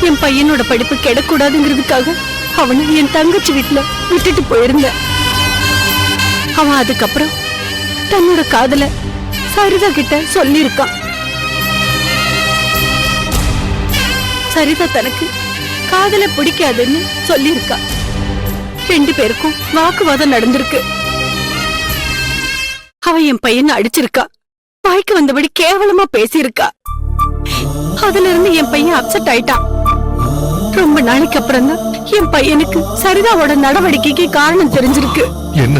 என் பையனோட படிப்பு கெடக்கூடாதுங்கிறதுக்காக அவனை என் தங்கச்சி வீட்டுல விட்டுட்டு போயிருந்தேன். அவன் அதுக்கப்புறம் தன்னோட காதல சரிதா கிட்ட சொல்லியிருக்கான். சரிதா தனக்கு காதல பிடிக்காதுன்னு சொல்லியிருக்கா. 2 பேருக்கும் வாக்குவாதம் நடந்திருக்கு. அவ என் பையனை அடிச்சிருக்கா. வாய்க்கு வந்தபடி கேவலமா பேசியிருக்கா. அதுல இருந்து என் பையன் அப்செட் ஆயிட்டான். ரொம்ப நாளைக்கு அப்புறம் தான் என் பையனுக்கு சரிதாவோட நடவடிக்கைக்கு காரணம் தெரிஞ்சிருக்கு. என்ன?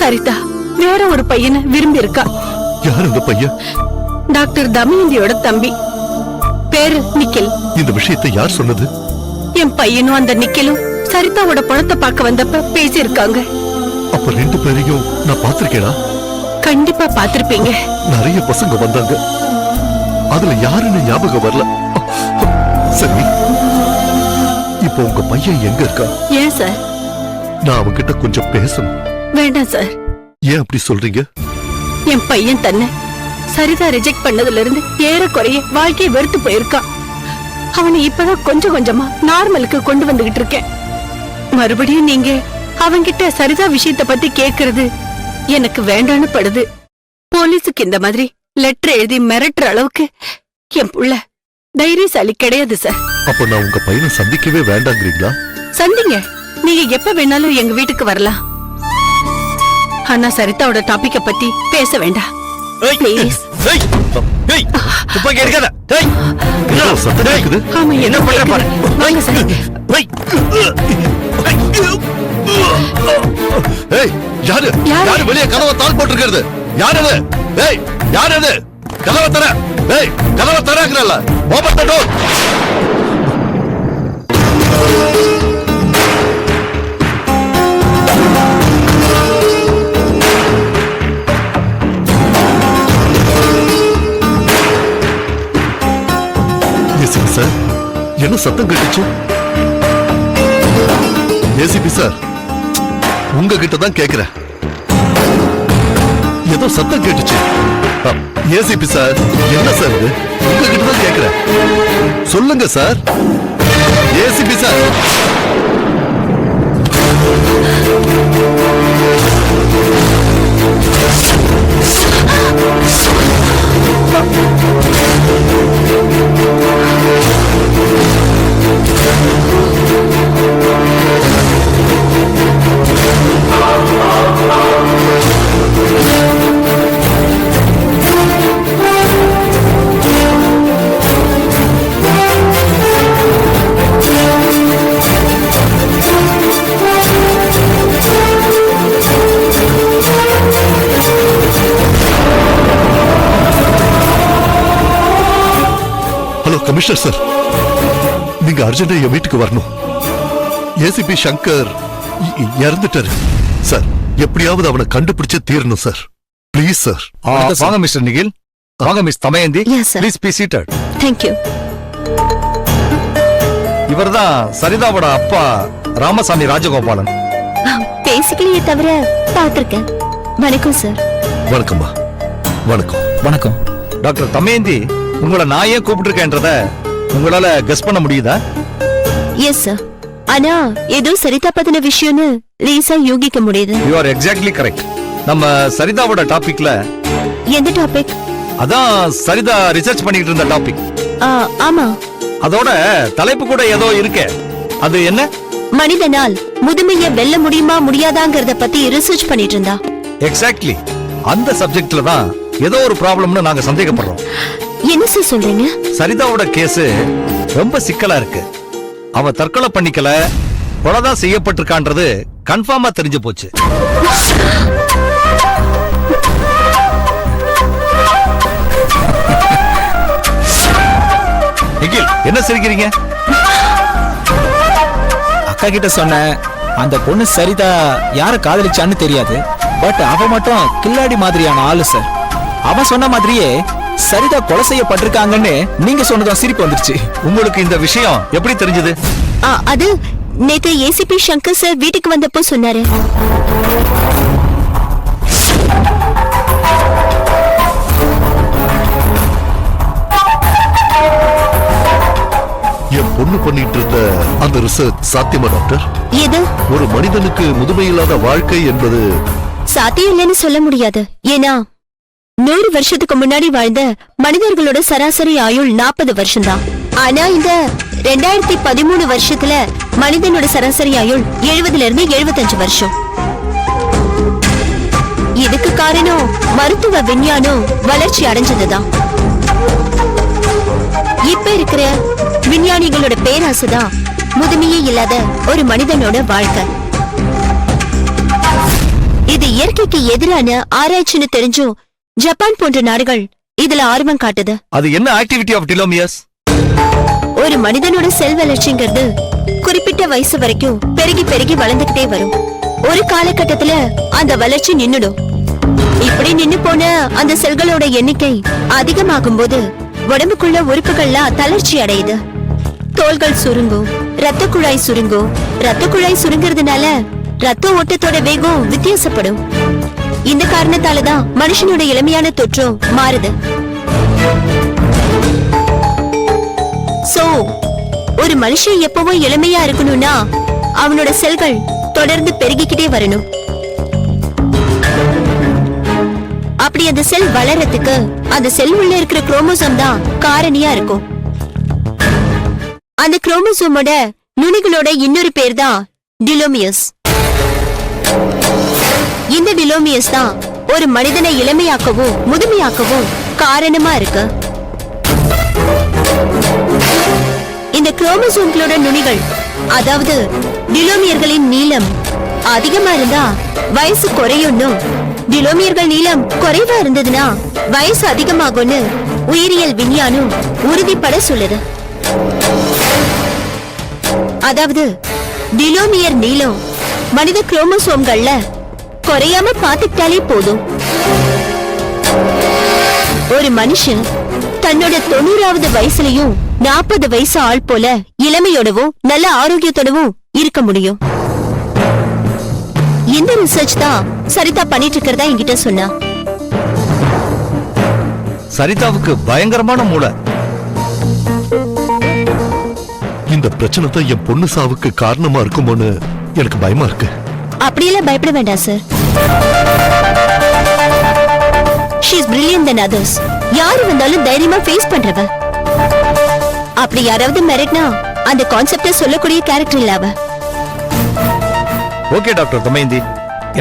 சரிதா வேற ஒரு பையனை விரும்பி இருக்கா. யார் அந்த பையன்? டாக்டர் தமயந்தியோட தம்பி, பேரு நிக்கில். இந்த விஷயத்தை யார் சொன்னது? என் பையனும் அந்த நிக்கிலும் சரிதாவோட பணத்தை பார்க்க வந்தப்ப பேசி இருக்காங்க. அப்ப 2 பேரையும் நான் பாத்திருக்கேனா? கண்டிப்பா பாத்திருப்பீங்க. நிறைய பசங்க வந்தாங்க, அதுல யாருன்னு ஞாபகம் வரல. சரி, இப்போ உங்க பையன் எங்க இருக்கா? ஏன் சார்? நான் அவன்கிட்ட கொஞ்சம் பேசணும். வேண்டாம் சார். ஏன் அப்படி சொல்றீங்க? என் பையன் தன்னை சரிதா ரிஜெக்ட் பண்ணதுல இருந்து ஏறக்குறைய வாழ்க்கையை வெறுத்து போயிருக்கான். அவனை இப்பதான் கொஞ்சம் கொஞ்சமா நார்மலுக்கு கொண்டு வந்துகிட்டு இருக்கேன். மறுபடியும் நீங்க அவன்கிட்ட சரிதா விஷயத்த பத்தி கேக்குறது எனக்கு வேண்டான்னு படுது. போலீஸுக்கு இந்த மாதிரி லெட்டர் எழுதி மிரட்டுற அளவுக்கு என் புள்ள தைரியசாலி கிடையாது சார். அப்ப நான் உங்க பையனை சந்திக்கவே வேண்டாங்கிறீங்களா? சந்திங்க, நீங்க எப்ப வேணாலும் எங்க வீட்டுக்கு வரலாம். ஆனா சரிதாவோட டாபிக்க பத்தி பேச வேண்டாம். Please. துப்பாக்கி எடுக்காத. சத்தம் கேக்குது. ஆமா, என்ன பண்ற பாரு. வாங்க சார். ஏய், யாரு யாரு வெளியே கதவை தாள் போட்டிருக்கிறது? யாரு அது? ஏய், யாரு அது? கதவை தர. ஏய், கதவை தரங்கறல்ல. Open the door. ACP sir, என்ன சத்தம் கேட்டுச்சு? ஏசிபி சார், உங்ககிட்ட தான் கேக்குறேன். ஏதோ சத்தம் கேட்டுச்சு. ஏசிபி சார், என்ன சார் இது? உங்ககிட்ட தான் கேக்குறேன். சொல்லுங்க sir. ACP sir. Commissioner sir, நீங்க அர்ஜென்டா என் வீட்டுக்கு வரணும். ஏசிபி சங்கர் இறந்துட்டாரு சார். எப்படியாவது அவனை கண்டுபிடிச்சே தீரணும் சார். Please sir. வாங்க மிஸ்டர் நிகில். வாங்க miss Damayanthi. Please be seated. Thank you. இவர்தான் சரிதாவோட அப்பா ராமசாமி ராஜகோபாலன். பேசிக்கலையே தவிர பார்த்திருக்கேன். வணக்கம் சார். வணக்கம்மா. வணக்கம். வணக்கம் டாக்டர் தமயந்தி, உங்களை நான் ஏன் கூப்பிட்டுருக்கேன்றத உங்களால கெஸ் பண்ண முடியுதா? Yes sir. ஆனா ஏதோ சரிதா பத்தின விஷயம்னு லேசா யூகிக்க முடியுது. You are exactly correct. நம்ம சரிதாவோட டாபிக்ல. எந்த டாபிக்? அதான் சரிதா ரிசர்ச் பண்ணிட்டு இருந்த டாபிக். ஆமா. அதோட தலைப்பு கூட ஏதோ இருக்கே, அது என்ன? மனிதனால் முதுமையை வெல்ல முடியுமா முடியாதாங்கிறத பத்தி ரிசர்ச் பண்ணிட்டு இருந்தா. எக்ஸாக்ட்லி அந்த சப்ஜெக்ட்ல தான் ஏதோ ஒரு ப்ராப்ளம்னு நாங்க சந்தேகப்படுறோம். என்ன சார் சொல்றீங்க? சரிதாவோட கேஸ் ரொம்ப சிக்கலா இருக்கு. அவ தற்கொலை பண்ணிக்கல, கொலைதான் செய்யப்பட்டிருக்கான்றது கன்ஃபார்மா தெரிஞ்சு போச்சு. நிகில், என்ன சிரிக்கிறீங்க? அக்கா கிட்ட சொன்ன அந்த பொண்ணு சரிதா யார காதலிச்சான்னு தெரியாது. பட் அவ மட்டும் கில்லாடி மாதிரியான ஆளு சார். அவன் சொன்ன மாதிரியே சரிதா கொலை செய்யப்பட்டிருக்காங்கன்னு நீங்க சொன்னதும் சிரிப்பு வந்துருச்சு. உங்களுக்கு இந்த விஷயம் எப்படி தெரிஞ்சது? அது நேத்து ஏசிபி சங்கர் சார் வீட்டுக்கு வந்தப்போ சொன்னாரு. என் என் பொண்ணு பண்ணிட்டு இருந்த அந்த ரிசர்ச் சாத்தியமா டாக்டர்? எது ஒரு மனிதனுக்கு முதுமையில்லாத வாழ்க்கை என்பது சாத்தியம் இல்லைன்னு சொல்ல முடியாது. ஏன்னா 100 வருஷத்துக்கு முன்னாடி வாழ்ந்த மனிதர்களோட சராசரி ஆயுள் 40 வருஷம்தான். ஆனா இந்த 2013 வருஷத்துல மனிதனோட சராசரி ஆயுள் 70ல இருந்து 75 வருஷம். இதுக்கு காரணம் மருத்துவ விஞ்ஞானம் வளர்ச்சி அடைஞ்சதுதான். இப்ப இருக்கிற விஞ்ஞானிகளோட பேராசைதான் முதுமையே இல்லாத ஒரு மனிதனோட வாழ்க்கை. இது இயற்கைக்கு எதிரான ஆராய்ச்சின்னு தெரிஞ்சும் ஜப்பான் போன்ற நாடுகள் இதுல ஆர்வம் காட்டுது. அது என்ன ஆக்டிவிட்டி ஆஃப் டிலோமியஸ்? ஒரு மனிதனோட செல் வளர்ச்சிங்கிறது குறிப்பிட்ட வயசு வரைக்கும் பெருகி பெருகி வளர்ந்துகிட்டே வரும். ஒரு காலகட்டத்துல அந்த வளர்ச்சி நின்னுடும். இப்படி நின்னு போன அந்த செல்களோட எண்ணிக்கை அதிகமாகும் போது உடம்புக்குள்ள உறுப்புகள்லாம் தளர்ச்சி அடையுது. தோள்கள் சுருங்கும், ரத்த குழாய் சுருங்கும். ரத்த குழாய் சுருங்கிறதுனால ரத்த ஓட்டத்தோட வேகம் வித்தியாசப்படும். இந்த காரணத்தாலதான் மனுஷனோட இளமையான தோற்றம் மாறுது. சோ ஒரு மனுஷன் எப்பவும் இளமையா இருக்கணும்னா அவனோட செல்கள் தொடர்ந்து பெருகிக்கிட்டே வரணும். அப்படி அந்த செல் வளர்றதுக்கு அந்த செல் உள்ள இருக்கிற குரோமோசோம் தான் காரணியா இருக்கும். அந்த குரோமோசோமோட நுனிகளோட இன்னொரு பேர் தான் டிலோமியஸ். இந்த டிலோமியஸ் தான் ஒரு மனிதனை இளமையாக்கவும் முதுமையாக்கவும் காரணமா இருக்கு. இந்த குரோமோசோம்களோட நுனிகள், அதாவது டிலோமியர்களின் நீளம் அதிகமா இருந்தா வயசு குறையும்னும், டிலோமியர்கள் நீளம் குறைவா இருந்ததுன்னா வயசு அதிகமாகும்னு உயிரியல் விஞ்ஞானம் உறுதிப்பட சொல்லுது. அதாவது டிலோமியர் நீளம் மனித குரோமோசோம்கள்ல குறையாம பாத்துக்கிட்டாலே போதும். ஒரு மனுஷன் தன்னோட 90வது வயசுலயும் 40 வயசு ஆள் போல இளமையோடவும் நல்ல ஆரோக்கியத்தோடவும் இருக்க முடியும். இந்த ரிசர்ச் தான் சரிதா பண்ணிட்டு இருக்கிறதா என்கிட்ட சொன்னா. சரிதாவுக்கு பயங்கரமான மூளை. இந்த பிரச்சனை தான் என் பொண்ணு சாவுக்கு காரணமா இருக்குமோன்னு எனக்கு பயமா இருக்கு. அப்படியெல்லாம் பயப்பட வேண்டாம் sir. She is brilliant than others. யாரு வந்தாலும் தைரியமா ஃபேஸ் பண்றவ. அப்படி யாராவது மிரட்டினா அந்த கான்செப்டை சொல்லக்கூடிய கேரக்டர் இல்ல அவ. ஓகே டாக்டர் தமயந்தி,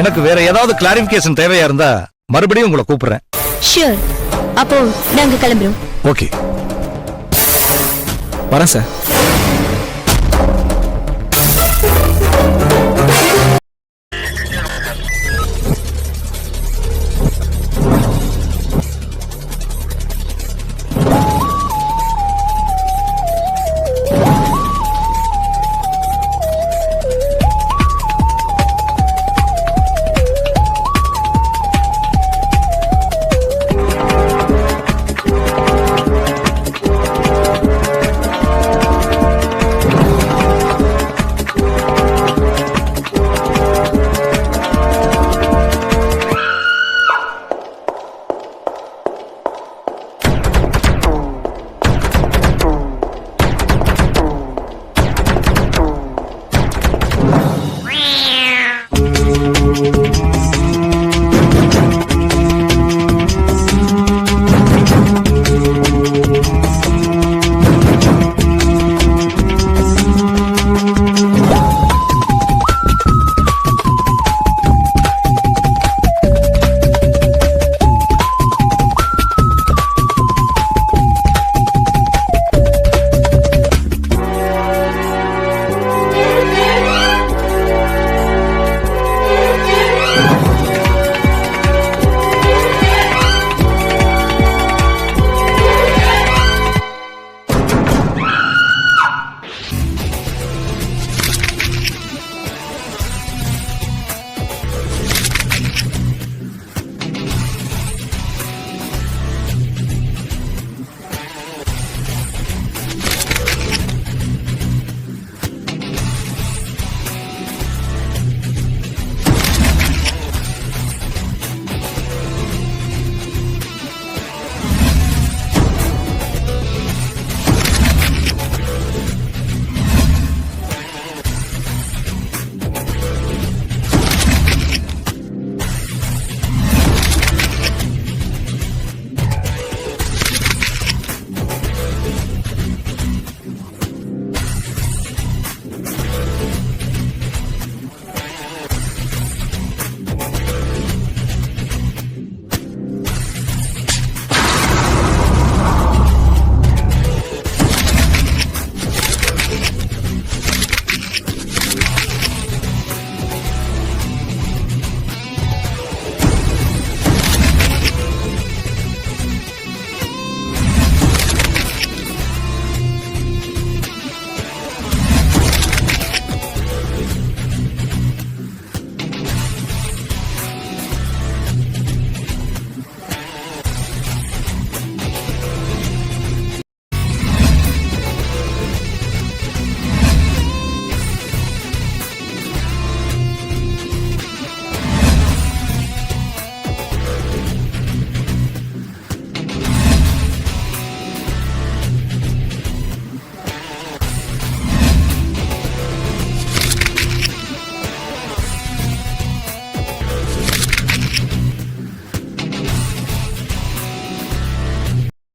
எனக்கு வேற ஏதாவது கிளாரிபிகேஷன் தேவையா இருந்தா மறுபடியும் உங்களை கூப்பிடுறேன். ஷூர். அப்போ நாங்க கிளம்புறோம். ஓகே, வரேன் sir.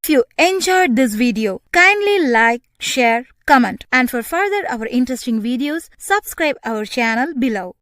If you enjoyed this video, kindly like, share, comment, and for further our interesting videos, subscribe our channel below.